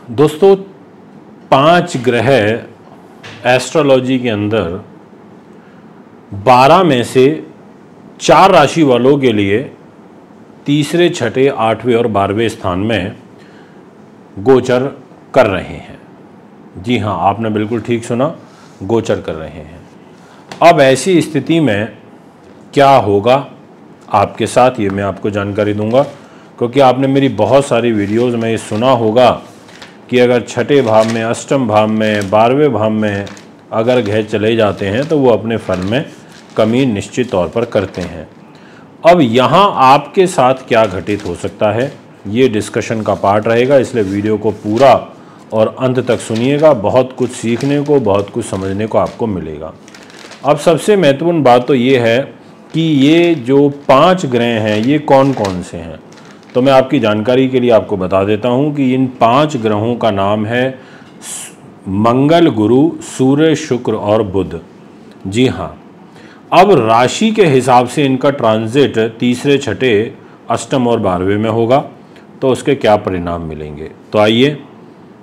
दोस्तों, 5 ग्रह एस्ट्रोलॉजी के अंदर 12 में से 4 राशि वालों के लिए तीसरे, छठे, 8वें और 12वें स्थान में गोचर कर रहे हैं। जी हाँ, आपने बिल्कुल ठीक सुना, गोचर कर रहे हैं। अब ऐसी स्थिति में क्या होगा आपके साथ, ये मैं आपको जानकारी दूंगा, क्योंकि आपने मेरी बहुत सारी वीडियोस में ये सुना होगा कि अगर छठे भाव में, अष्टम भाव में, 12वें भाव में अगर ग्रह चले जाते हैं तो वो अपने फल में कमी निश्चित तौर पर करते हैं। अब यहाँ आपके साथ क्या घटित हो सकता है, ये डिस्कशन का पार्ट रहेगा, इसलिए वीडियो को पूरा और अंत तक सुनिएगा। बहुत कुछ सीखने को, बहुत कुछ समझने को आपको मिलेगा। अब सबसे महत्वपूर्ण बात तो ये है कि ये जो 5 ग्रह हैं ये कौन कौन से हैं। तो मैं आपकी जानकारी के लिए आपको बता देता हूँ कि इन 5 ग्रहों का नाम है मंगल, गुरु, सूर्य, शुक्र और बुध। जी हाँ, अब राशि के हिसाब से इनका ट्रांजिट तीसरे, छठे, अष्टम और 12वें में होगा, तो उसके क्या परिणाम मिलेंगे। तो आइए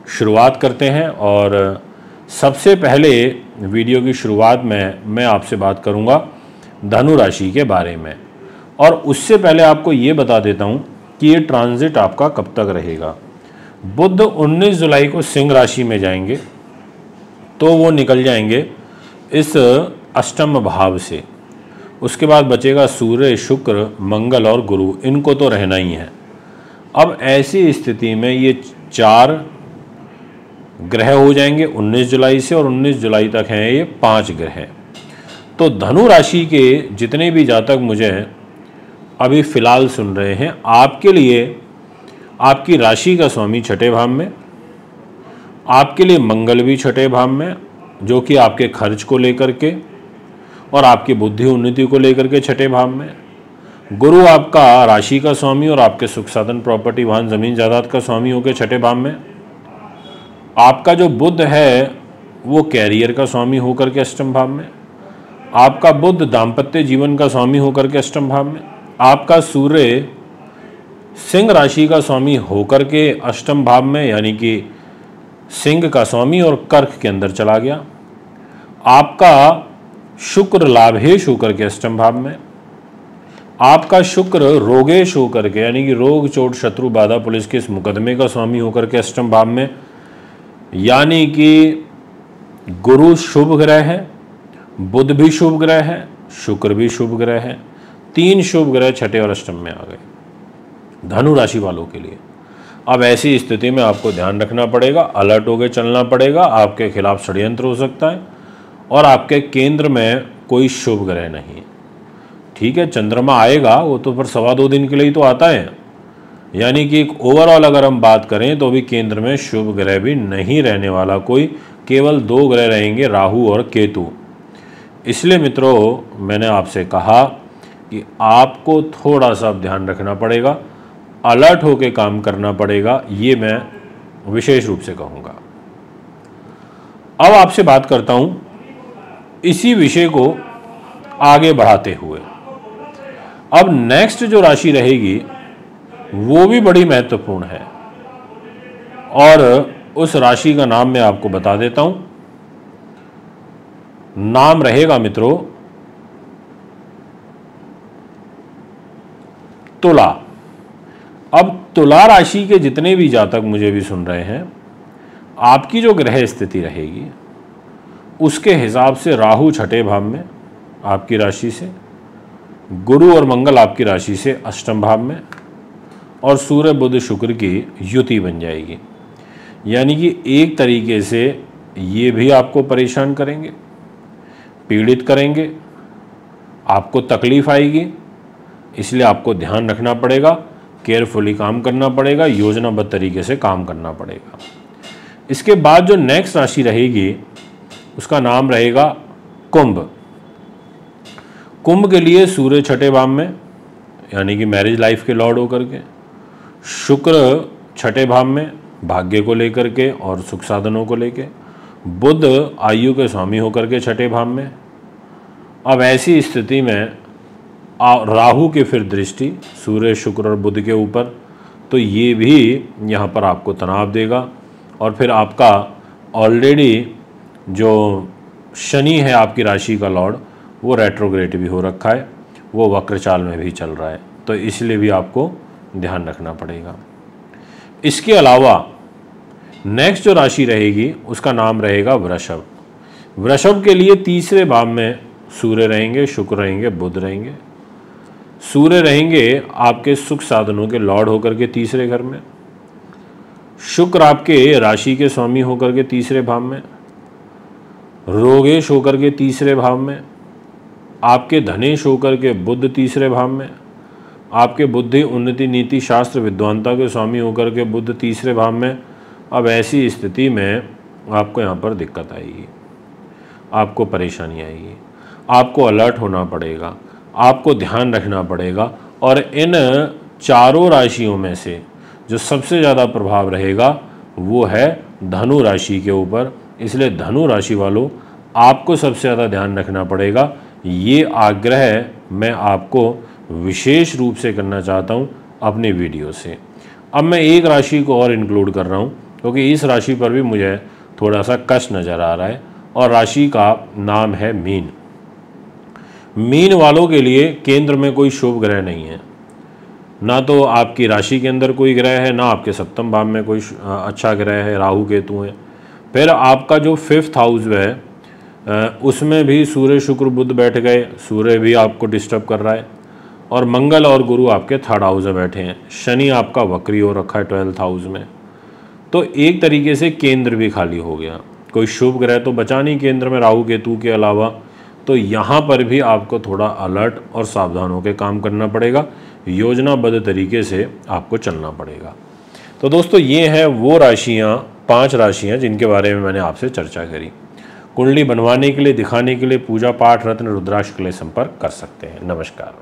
शुरुआत करते हैं। और सबसे पहले वीडियो की शुरुआत में मैं आपसे बात करूंगा धनु राशि के बारे में। और उससे पहले आपको ये बता देता हूं कि ये ट्रांजिट आपका कब तक रहेगा। बुध 19 जुलाई को सिंह राशि में जाएंगे, तो वो निकल जाएंगे इस अष्टम भाव से। उसके बाद बचेगा सूर्य, शुक्र, मंगल और गुरु, इनको तो रहना ही है। अब ऐसी स्थिति में ये 4 ग्रह हो जाएंगे 19 जुलाई से, और 19 जुलाई तक हैं ये 5 ग्रह। तो धनु राशि के जितने भी जातक मुझे अभी फ़िलहाल सुन रहे हैं, आपके लिए आपकी राशि का स्वामी छठे भाव में, आपके लिए मंगल भी छठे भाव में, जो कि आपके खर्च को लेकर के और आपकी बुद्धि उन्नति को लेकर के छठे भाव में। गुरु आपका राशि का स्वामी और आपके सुख साधन, प्रॉपर्टी, वाहन, ज़मीन जायदाद का स्वामी होकर छठे भाव में। आपका जो बुध है वो कैरियर का स्वामी होकर के अष्टम भाव में। आपका बुध दाम्पत्य जीवन का स्वामी होकर के अष्टम भाव में। आपका सूर्य सिंह राशि का स्वामी होकर के अष्टम भाव में, यानी कि सिंह का स्वामी और कर्क के अंदर चला गया। आपका शुक्र लाभेश होकर के अष्टम भाव में। आपका शुक्र रोगेश होकर के, यानी कि रोग, चोट, शत्रु, बाधा, पुलिस के इस मुकदमे का स्वामी होकर के अष्टम भाव में। यानी कि गुरु शुभ ग्रह है, बुध भी शुभ ग्रह है, शुक्र भी शुभ ग्रह है। 3 शुभ ग्रह छठे और अष्टम में आ गए धनु राशि वालों के लिए। अब ऐसी स्थिति में आपको ध्यान रखना पड़ेगा, अलर्ट होकर चलना पड़ेगा। आपके खिलाफ षड्यंत्र हो सकता है और आपके केंद्र में कोई शुभ ग्रह नहीं। ठीक है, चंद्रमा आएगा, वो तो पर 2.25 दिन के लिए ही तो आता है। यानी कि एक ओवरऑल अगर हम बात करें तो अभी केंद्र में शुभ ग्रह भी नहीं रहने वाला कोई, केवल 2 ग्रह रहेंगे, राहु और केतु। इसलिए मित्रों, मैंने आपसे कहा कि आपको थोड़ा सा ध्यान रखना पड़ेगा, अलर्ट होकर काम करना पड़ेगा, ये मैं विशेष रूप से कहूँगा। अब आपसे बात करता हूँ इसी विषय को आगे बढ़ाते हुए। अब नेक्स्ट जो राशि रहेगी वो भी बड़ी महत्वपूर्ण है, और उस राशि का नाम मैं आपको बता देता हूं। नाम रहेगा मित्रों तुला। अब तुला राशि के जितने भी जातक मुझे भी सुन रहे हैं, आपकी जो ग्रह स्थिति रहेगी उसके हिसाब से राहु छठे भाव में आपकी राशि से, गुरु और मंगल आपकी राशि से अष्टम भाव में, और सूर्य बुध शुक्र की युति बन जाएगी। यानी कि एक तरीके से ये भी आपको परेशान करेंगे, पीड़ित करेंगे, आपको तकलीफ आएगी। इसलिए आपको ध्यान रखना पड़ेगा, केयरफुली काम करना पड़ेगा, योजनाबद्ध तरीके से काम करना पड़ेगा। इसके बाद जो नेक्स्ट राशि रहेगी उसका नाम रहेगा कुंभ। कुंभ के लिए सूर्य छठे भाव में, यानी कि मैरिज लाइफ के लॉर्ड होकर के, शुक्र छठे भाव में भाग्य को लेकर के और सुख साधनों को लेके, बुध आयु के स्वामी होकर के छठे भाव में। अब ऐसी स्थिति में राहु की फिर दृष्टि सूर्य, शुक्र और बुध के ऊपर, तो ये भी यहाँ पर आपको तनाव देगा और फिर आपका ऑलरेडी जो शनि है आपकी राशि का लॉर्ड, वो रेट्रोग्रेड भी हो रखा है, वो वक्र चाल में भी चल रहा है, तो इसलिए भी आपको ध्यान रखना पड़ेगा। इसके अलावा नेक्स्ट जो राशि रहेगी उसका नाम रहेगा वृषभ। वृषभ के लिए तीसरे भाव में सूर्य रहेंगे, शुक्र रहेंगे, बुध रहेंगे। सूर्य रहेंगे आपके सुख साधनों के लॉर्ड होकर के तीसरे घर में, शुक्र आपके राशि के स्वामी होकर के तीसरे भाव में, रोगेश होकर के तीसरे भाव में, आपके धनेश होकर के बुध तीसरे भाव में, आपके बुद्धि उन्नति नीति शास्त्र विद्वानता के स्वामी होकर के बुध तीसरे भाव में। अब ऐसी स्थिति में आपको यहाँ पर दिक्कत आएगी, आपको परेशानी आएगी, आपको अलर्ट होना पड़ेगा, आपको ध्यान रखना पड़ेगा। और इन चारों राशियों में से जो सबसे ज़्यादा प्रभाव रहेगा वो है धनु राशि के ऊपर, इसलिए धनु राशि वालों आपको सबसे ज़्यादा ध्यान रखना पड़ेगा। ये आग्रह मैं आपको विशेष रूप से करना चाहता हूँ अपने वीडियो से। अब मैं एक राशि को और इंक्लूड कर रहा हूँ क्योंकि इस राशि पर भी मुझे थोड़ा सा कष्ट नज़र आ रहा है, और राशि का नाम है मीन। मीन वालों के लिए केंद्र में कोई शुभ ग्रह नहीं है, ना तो आपकी राशि के अंदर कोई ग्रह है, ना आपके सप्तम भाव में कोई अच्छा ग्रह है, राहु केतु है। फिर आपका जो 5th हाउस है उसमें भी सूर्य शुक्र बुध बैठ गए, सूर्य भी आपको डिस्टर्ब कर रहा है, और मंगल और गुरु आपके 3rd हाउस में बैठे हैं। शनि आपका वक्री हो रखा है 12th हाउस में, तो एक तरीके से केंद्र भी खाली हो गया, कोई शुभ ग्रह तो बचा नहीं केंद्र में राहु केतु के अलावा। तो यहाँ पर भी आपको थोड़ा अलर्ट और सावधान होकर काम करना पड़ेगा, योजनाबद्ध तरीके से आपको चलना पड़ेगा। तो दोस्तों ये हैं वो राशियाँ, 5 राशियाँ जिनके बारे में मैंने आपसे चर्चा करी। कुंडली बनवाने के लिए, दिखाने के लिए पूजा पाठ रत्न रुद्राक्ष के लिए संपर्क कर सकते हैं। नमस्कार।